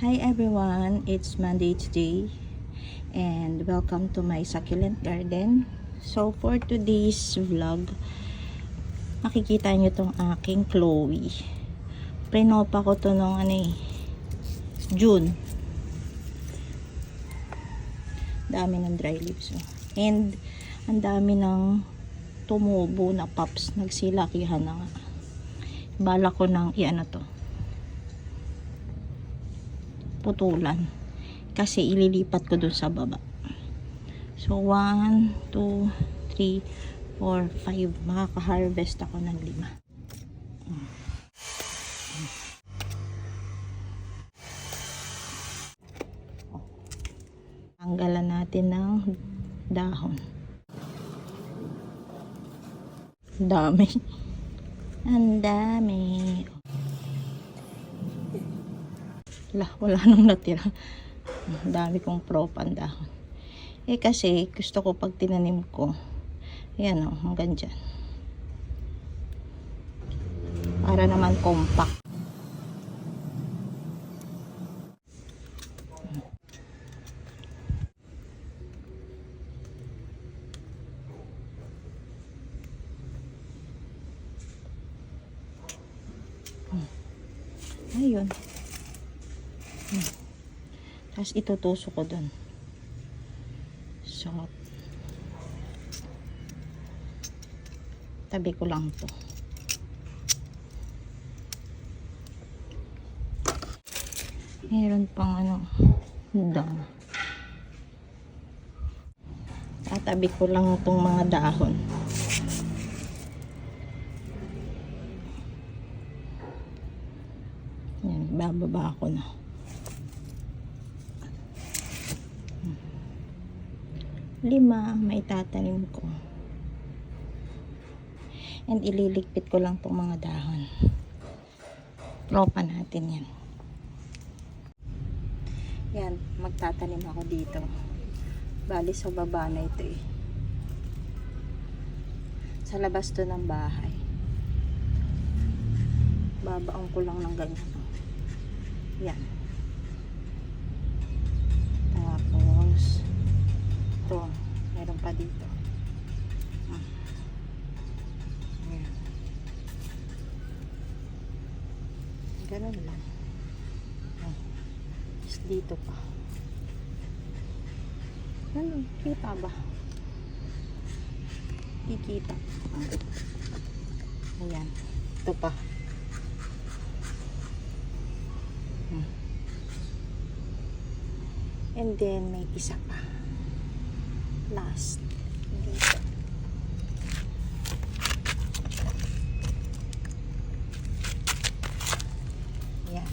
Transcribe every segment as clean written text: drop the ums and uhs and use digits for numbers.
Hi everyone, it's Monday today and welcome to my succulent garden. So for today's vlog, makikita nyo tong aking Chloe. Prenopa ko to nung June. Dami ng dry leaves. And ang dami ng tumubo na pops. Nagsilakihan na nga. Bala ko ng putulan kasi ililipat ko dun sa baba. So 1, 2, 3, 4, 5 makaka-harvest ako ng 5. Tanggalan natin ng dahon. Dami. Ang dami. Wala nang natira. Dami kong propan dahon. Kasi gusto ko pag tinanim ko, ayan hanggang dyan. Para naman compact. Ayun. Tapos itutusok ko dun. So, tabi ko lang to. Meron pang dam. Tatabi ko lang itong mga dahon. Yan, bababa ko na. Lima may tatanim ko. And ililigpit ko lang itong mga dahon. Tropa natin yan. Yan, magtatanim ako dito. Bali sa baba na ito Sa labas to ng bahay. Babaong ko lang ng ganyan. Yan. Tapos ito, meron pa dito. Ayan. Ganun lang. Tapos dito pa. Ano? Kita ba? Kikita. Ayan. Ito pa. And then may isa pa. Last. Dito. Yan.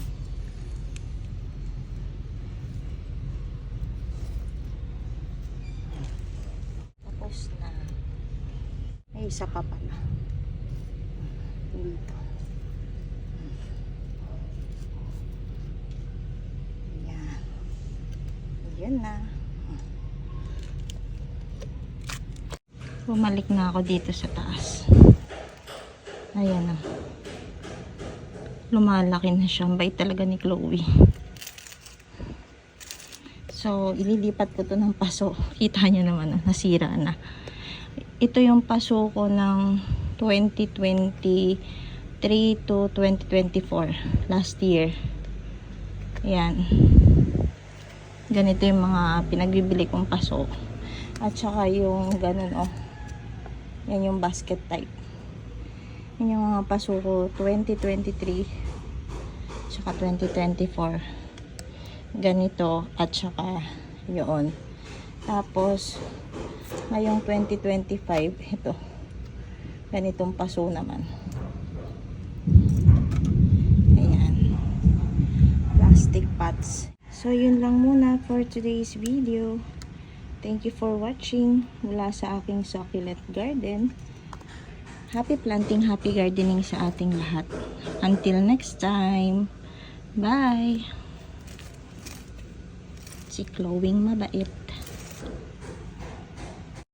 Tapos na. May isa pa pala. Dito. Yan. Yan na. Bumalik na ako dito sa taas. Ayan na. Lumalaki na siya. Bait talaga ni Chloe. So, ililipat ko to ng paso. Kita nyo naman, nasira na. Ito yung paso ko ng 2023 to 2024. Last year. Ayan. Ganito yung mga pinagbibili kong paso. At saka yung ganun yan yung basket type. Yan yung mga paso ko 2023 saka 2024. Ganito at saka yun. Tapos ngayong 2025 ito. Ganitong paso naman. Ayan. Plastic pots. So yun lang muna for today's video. Thank you for watching mula sa aking succulent garden. Happy planting, happy gardening sa ating lahat. Until next time. Bye! Si Chloe mabait.